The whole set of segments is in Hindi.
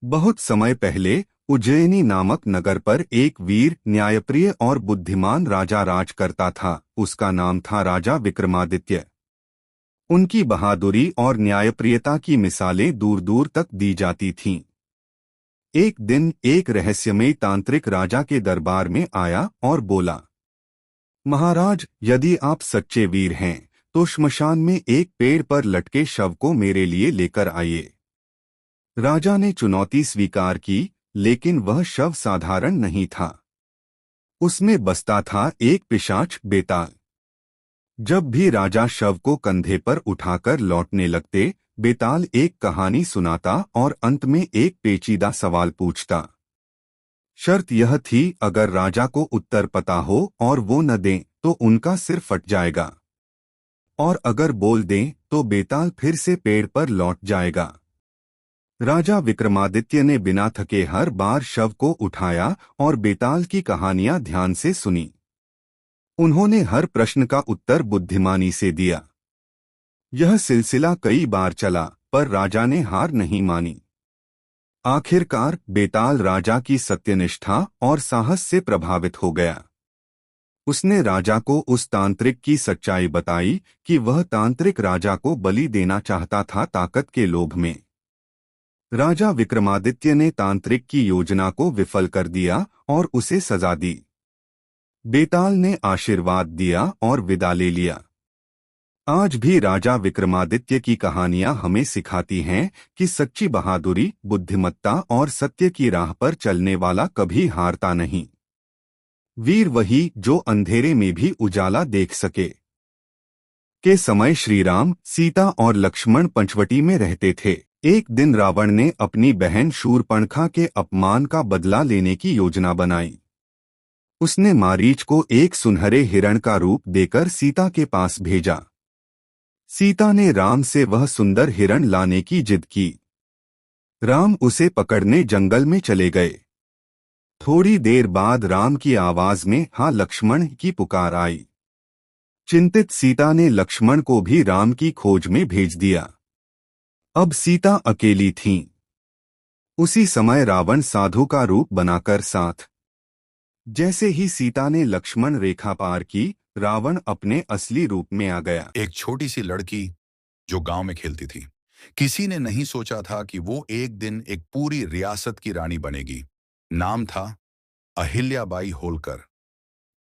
बहुत समय पहले उज्जैनी नामक नगर पर एक वीर, न्यायप्रिय और बुद्धिमान राजा राज करता था। उसका नाम था राजा विक्रमादित्य। उनकी बहादुरी और न्यायप्रियता की मिसालें दूर दूर तक दी जाती थीं। एक दिन एक रहस्यमयी तांत्रिक राजा के दरबार में आया और बोला, महाराज, यदि आप सच्चे वीर हैं तो श्मशान में एक पेड़ पर लटके शव को मेरे लिए लेकर आइए। राजा ने चुनौती स्वीकार की, लेकिन वह शव साधारण नहीं था। उसमें बसता था एक पिशाच, बेताल। जब भी राजा शव को कंधे पर उठाकर लौटने लगते, बेताल एक कहानी सुनाता और अंत में एक पेचीदा सवाल पूछता। शर्त यह थी, अगर राजा को उत्तर पता हो और वो न दें तो उनका सिर फट जाएगा, और अगर बोल दें तो बेताल फिर से पेड़ पर लौट जाएगा। राजा विक्रमादित्य ने बिना थके हर बार शव को उठाया और बेताल की कहानियां ध्यान से सुनी। उन्होंने हर प्रश्न का उत्तर बुद्धिमानी से दिया। यह सिलसिला कई बार चला, पर राजा ने हार नहीं मानी। आखिरकार बेताल राजा की सत्यनिष्ठा और साहस से प्रभावित हो गया। उसने राजा को उस तांत्रिक की सच्चाई बताई कि वह तांत्रिक राजा को बलि देना चाहता था, ताकत के लोभ में। राजा विक्रमादित्य ने तांत्रिक की योजना को विफल कर दिया और उसे सजा दी। बेताल ने आशीर्वाद दिया और विदा ले लिया। आज भी राजा विक्रमादित्य की कहानियां हमें सिखाती हैं कि सच्ची बहादुरी, बुद्धिमत्ता और सत्य की राह पर चलने वाला कभी हारता नहीं। वीर वही जो अंधेरे में भी उजाला देख सके। के समय श्री राम, सीता और लक्ष्मण पंचवटी में रहते थे। एक दिन रावण ने अपनी बहन शूर्पणखा के अपमान का बदला लेने की योजना बनाई। उसने मारीच को एक सुनहरे हिरण का रूप देकर सीता के पास भेजा। सीता ने राम से वह सुंदर हिरण लाने की जिद की। राम उसे पकड़ने जंगल में चले गए। थोड़ी देर बाद राम की आवाज में हाँ लक्ष्मण की पुकार आई। चिंतित सीता ने लक्ष्मण को भी राम की खोज में भेज दिया। अब सीता अकेली थीं। उसी समय रावण साधु का रूप बनाकर साथ। जैसे ही सीता ने लक्ष्मण रेखा पार की, रावण अपने असली रूप में आ गया। एक छोटी सी लड़की जो गांव में खेलती थी। किसी ने नहीं सोचा था कि वो एक दिन एक पूरी रियासत की रानी बनेगी। नाम था अहिल्याबाई होलकर।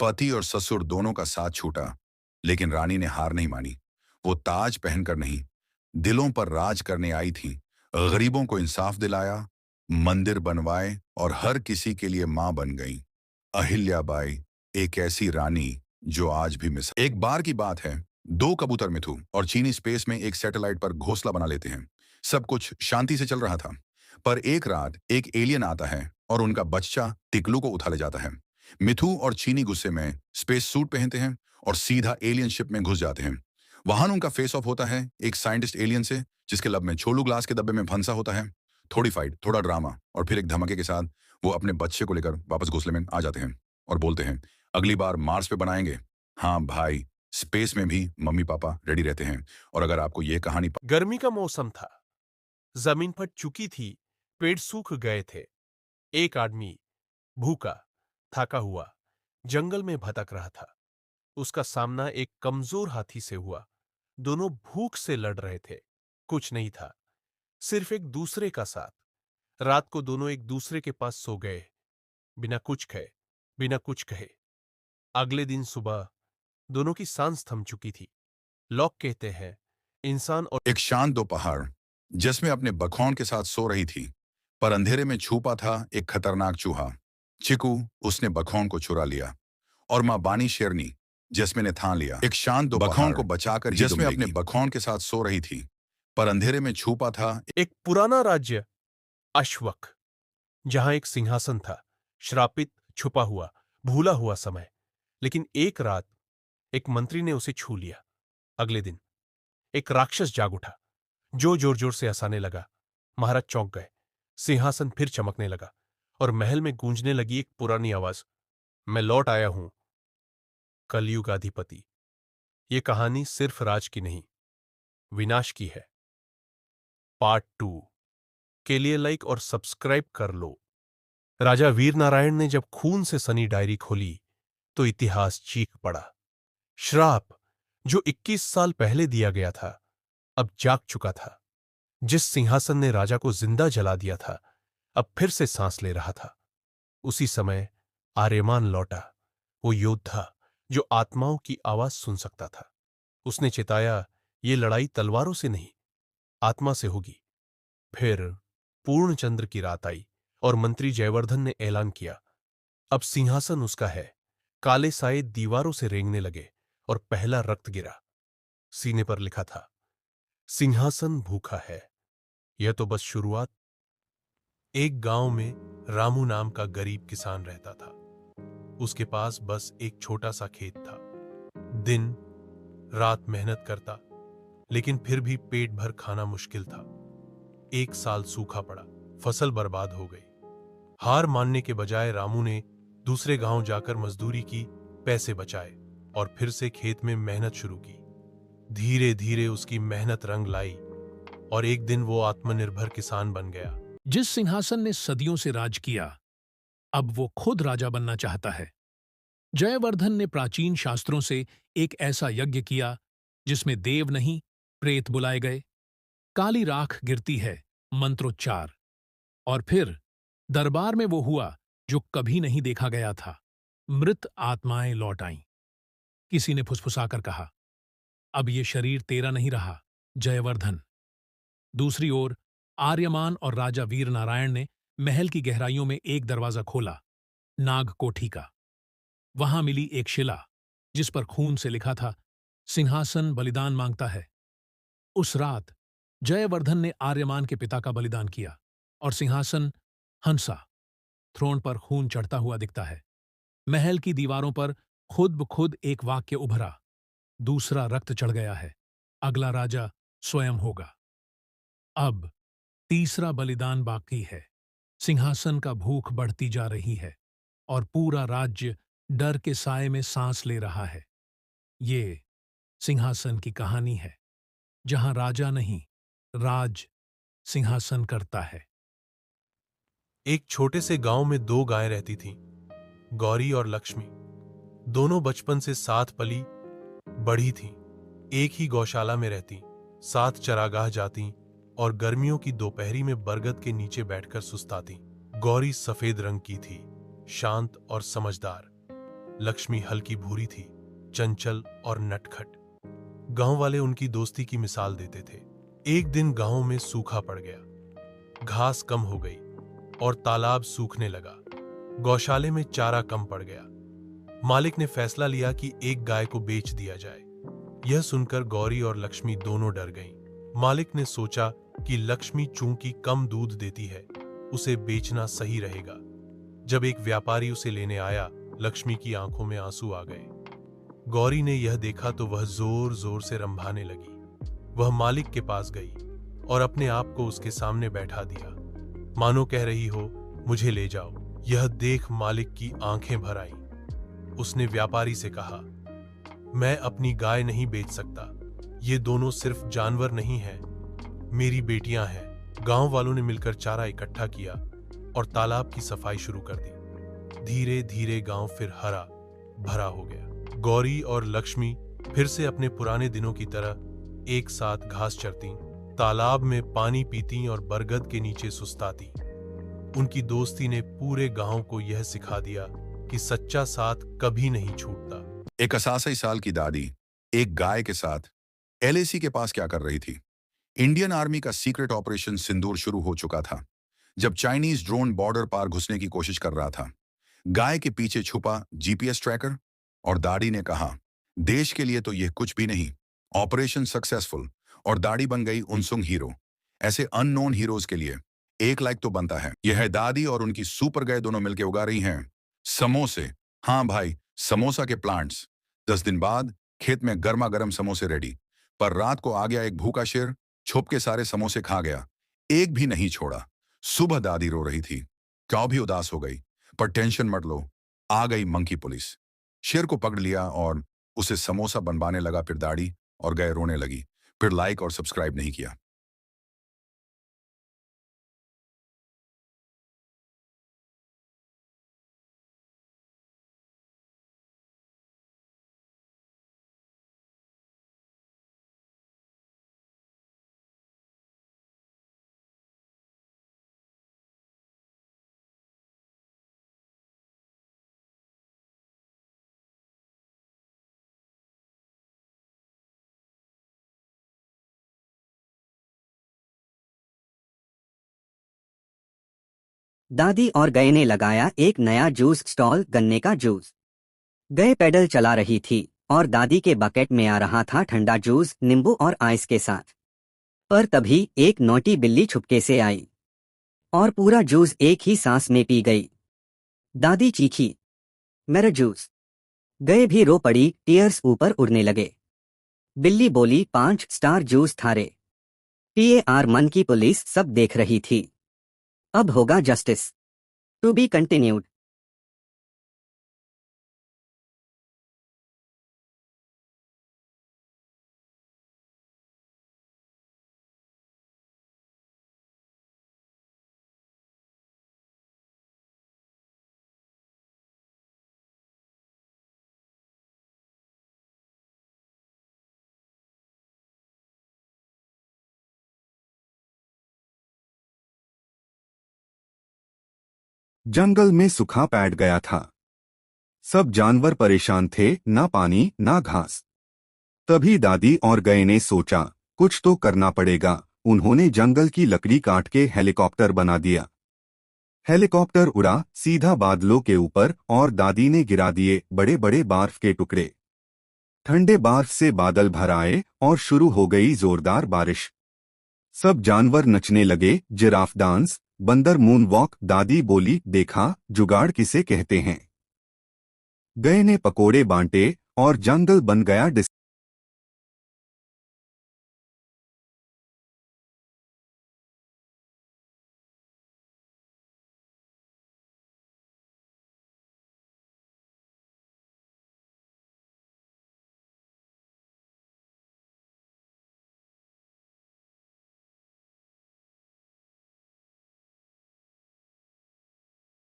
पति और ससुर दोनों का साथ छूटा, लेकिन रानी ने हार नहीं मानी। वो ताज पहनकर नहीं, दिलों पर राज करने आई थी। गरीबों को इंसाफ दिलाया, मंदिर बनवाए और हर किसी के लिए मां बन गई। अहिल्याबाई, एक ऐसी रानी जो आज भी मिस। एक बार की बात है, दो कबूतर मिथु और चीनी स्पेस में एक सैटेलाइट पर घोंसला बना लेते हैं। सब कुछ शांति से चल रहा था, पर एक रात एक एलियन आता है और उनका बच्चा टिकलू को उठा ले जाता है। मिथु और चीनी गुस्से में स्पेस सूट पहनते हैं और सीधा एलियन शिप में घुस जाते हैं। वहां उनका फेस ऑफ होता है एक साइंटिस्ट एलियन से, जिसके लब में छोलू ग्लास के डब्बे में फंसा होता है। थोड़ी फाइट, थोड़ा ड्रामा और फिर एक धमाके के साथ वो अपने बच्चे को लेकर वापस घोंसले में आ जाते हैं और बोलते हैं, अगली बार मार्स पे बनाएंगे। हाँ भाई, स्पेस में भी मम्मी पापा रेडी रहते हैं। और अगर आपको ये कहानी गर्मी का मौसम था। जमीन फट चुकी थी, पेड़ सूख गए थे। एक आदमी भूखा, थका हुआ जंगल में भटक रहा था। उसका सामना एक कमजोर हाथी से हुआ। दोनों भूख से लड़ रहे थे। कुछ नहीं था, सिर्फ एक दूसरे का साथ। रात को दोनों एक दूसरे के पास सो गए, बिना कुछ खाए, बिना कुछ कहे। अगले दिन सुबह दोनों की सांस थम चुकी थी। लोग कहते हैं, इंसान और एक शांत दोपहर जिसमें अपने बखौन के साथ सो रही थी, पर अंधेरे में छुपा था एक खतरनाक चूहा। चिकू, उसने बखौन को चुरा लिया। और मां बानी शेरनी, जिसमें ने ठान लिया एक शांत दोपहर बखौन को बचाकर जिसमें अपने बखौन के साथ सो रही थी, पर अंधेरे में छुपा था। एक पुराना राज्य अश्वक, जहां एक सिंहासन था, श्रापित, छुपा हुआ, भूला हुआ समय। लेकिन एक रात एक मंत्री ने उसे छू लिया। अगले दिन एक राक्षस जाग उठा, जो जोर जोर से हंसाने लगा। महाराज चौंक गए। सिंहासन फिर चमकने लगा और महल में गूंजने लगी एक पुरानी आवाज, मैं लौट आया हूं, कलयुग अधिपति। यह कहानी सिर्फ राज की नहीं, विनाश की है। पार्ट 2। के लिए लाइक और सब्सक्राइब कर लो। राजा वीरनारायण ने जब खून से सनी डायरी खोली तो इतिहास चीख पड़ा। श्राप जो 21 साल पहले दिया गया था अब जाग चुका था। जिस सिंहासन ने राजा को जिंदा जला दिया था अब फिर से सांस ले रहा था। उसी समय आर्यमान लौटा, वो योद्धा जो आत्माओं की आवाज सुन सकता था। उसने चिताया, ये लड़ाई तलवारों से नहीं, आत्मा से होगी। फिर पूर्णचंद्र की रात आई और मंत्री जयवर्धन ने ऐलान किया, अब सिंहासन उसका है। काले साए दीवारों से रेंगने लगे और पहला रक्त गिरा। सीने पर लिखा था, सिंहासन भूखा है। यह तो बस शुरुआत। एक गांव में रामू नाम का गरीब किसान रहता था। उसके पास बस एक छोटा सा खेत था। दिन रात मेहनत करता, लेकिन फिर भी पेट भर खाना मुश्किल था। एक साल सूखा पड़ा, फसल बर्बाद हो गई। हार मानने के बजाय रामू ने दूसरे गांव जाकर मजदूरी की, पैसे बचाए और फिर से खेत में मेहनत शुरू की। धीरे धीरे उसकी मेहनत रंग लाई और एक दिन वो आत्मनिर्भर किसान बन गया। जिस सिंहासन ने सदियों से राज किया, अब वो खुद राजा बनना चाहता है। जयवर्धन ने प्राचीन शास्त्रों से एक ऐसा यज्ञ किया जिसमें देव नहीं, प्रेत बुलाए गए। काली राख गिरती है, मंत्रोच्चार, और फिर दरबार में वो हुआ जो कभी नहीं देखा गया था। मृत आत्माएं लौट आईं। किसी ने फुसफुसाकर कहा, अब ये शरीर तेरा नहीं रहा, जयवर्धन। दूसरी ओर आर्यमान और राजा वीरनारायण ने महल की गहराइयों में एक दरवाजा खोला, नाग कोठी का। वहां मिली एक शिला जिस पर खून से लिखा था, सिंहासन बलिदान मांगता है। उस रात जयवर्धन ने आर्यमान के पिता का बलिदान किया और सिंहासन हंसा। थ्रोन पर खून चढ़ता हुआ दिखता है। महल की दीवारों पर खुद ब खुद एक वाक्य उभरा, दूसरा रक्त चढ़ गया है, अगला राजा स्वयं होगा। अब तीसरा बलिदान बाकी है। सिंहासन का भूख बढ़ती जा रही है और पूरा राज्य डर के साए में सांस ले रहा है। ये सिंहासन की कहानी है, जहां राजा नहीं, राज सिंहासन करता है। एक छोटे से गांव में दो गायें रहती थीं, गौरी और लक्ष्मी। दोनों बचपन से साथ पली बढ़ी थीं। एक ही गौशाला में रहती, साथ चरागाह जाती और गर्मियों की दोपहरी में बरगद के नीचे बैठकर सुस्ताती। गौरी सफेद रंग की थी, शांत और समझदार। लक्ष्मी हल्की भूरी थी, चंचल और नटखट। गांव वाले उनकी दोस्ती की मिसाल देते थे। एक दिन गांव में सूखा पड़ गया, घास कम हो गई और तालाब सूखने लगा। गौशाले में चारा कम पड़ गया। मालिक ने फैसला लिया कि एक गाय को बेच दिया जाए। यह सुनकर गौरी और लक्ष्मी दोनों डर गईं। मालिक ने सोचा कि लक्ष्मी चूंकि कम दूध देती है, उसे बेचना सही रहेगा। जब एक व्यापारी उसे लेने आया, लक्ष्मी की आंखों में आंसू आ गए। गौरी ने यह देखा तो वह जोर जोर से रंभाने लगी। वह मालिक के पास गई और अपने आप को उसके सामने बैठा दिया, मानो कह रही हो, मुझे ले जाओ। यह देख मालिक की आंखें भर आईं। उसने व्यापारी से कहा, मैं अपनी गाय नहीं बेच सकता। ये दोनों सिर्फ जानवर नहीं हैं, मेरी बेटियां हैं। गांव वालों ने मिलकर चारा इकट्ठा किया और तालाब की सफाई शुरू कर दी। धीरे धीरे गांव फिर हरा भरा हो गया। गौरी और लक्ष्मी फिर से अपने पुराने दिनों की तरह एक साथ घास चरती, तालाब में पानी पीती और बरगद के नीचे सुस्ताती। उनकी दोस्ती ने पूरे गांव को यह सिखा दिया कि सच्चा साथ कभी नहीं छूटता। एक 88 साल की दादी एक गाय के साथ एलएसी के पास क्या कर रही थी? इंडियन आर्मी का सीक्रेट ऑपरेशन सिंदूर शुरू हो चुका था, जब चाइनीज ड्रोन बॉर्डर पार घुसने की कोशिश कर रहा था। गाय के पीछे छुपा जीपीएस ट्रैकर और दाढ़ी ने कहा, देश के लिए तो यह कुछ भी नहीं, ऑपरेशन सक्सेसफुल। और दाढ़ी बन गई उनसुंग हीरो। ऐसे अननोन हीरोज के लिए 1 लाइक तो बनता है। यह है दादी और उनकी सुपर गाय दोनों मिलकर उगा रही हैं समोसे। हाँ भाई, समोसा के प्लांट्स। 10 दिन बाद खेत में गर्मा गर्म समोसे रेडी। पर रात को आ गया एक भूखा शेर, छुप के सारे समोसे खा गया, एक भी नहीं छोड़ा। सुबह दादी रो रही थी, क्यों भी उदास हो गई, पर टेंशन मत लो, आ गई मंकी पुलिस। शेर को पकड़ लिया और उसे समोसा बनवाने लगा। फिर दाढ़ी और गाय रोने लगी। फिर लाइक और सब्सक्राइब नहीं किया। दादी और गए ने लगाया एक नया जूस स्टॉल, गन्ने का जूस। गए पैडल चला रही थी और दादी के बकेट में आ रहा था ठंडा जूस, नींबू और आइस के साथ। पर तभी एक नोटी बिल्ली छुपके से आई और पूरा जूस एक ही सांस में पी गई। दादी चीखी, मेरा जूस। गए भी रो पड़ी, टीयर्स ऊपर उड़ने लगे। बिल्ली बोली, 5 स्टार जूस था रे। PAR मन की पुलिस सब देख रही थी। अब होगा जस्टिस। To be continued. जंगल में सूखा पैड गया था। सब जानवर परेशान थे, ना पानी ना घास। तभी दादी और गए ने सोचा, कुछ तो करना पड़ेगा। उन्होंने जंगल की लकड़ी काट के हेलीकॉप्टर बना दिया। हेलीकॉप्टर उड़ा सीधा बादलों के ऊपर और दादी ने गिरा दिए बड़े बड़े बर्फ के टुकड़े। ठंडे बर्फ से बादल भर आए और शुरू हो गई जोरदार बारिश। सब जानवर नचने लगे, जिराफ डांस, बंदर मून वॉक। दादी बोली, देखा जुगाड़ किसे कहते हैं। गए ने पकोड़े बांटे और जंगल बन गया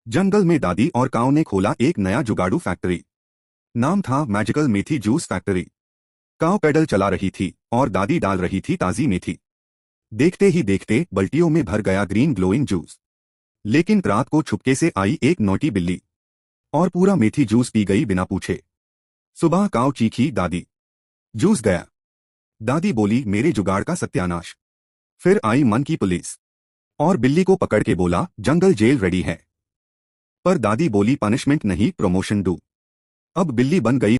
जंगल में दादी और काऊ ने खोला एक नया जुगाड़ू फैक्ट्री। नाम था मैजिकल मेथी जूस फैक्ट्री। काऊ पैडल चला रही थी और दादी डाल रही थी ताजी मेथी। देखते ही देखते बल्टियों में भर गया ग्रीन ग्लोइंग जूस। लेकिन रात को छुपके से आई एक नोटी बिल्ली और पूरा मेथी जूस पी गई बिना पूछे। सुबह काऊ चीखी, दादी जूस गया। दादी बोली, मेरे जुगाड़ का सत्यानाश। फिर आई मन की पुलिस और बिल्ली को पकड़ के बोला, जंगल जेल रेडी है। पर दादी बोली, पनिशमेंट नहीं, प्रमोशन दो। अब बिल्ली बन गई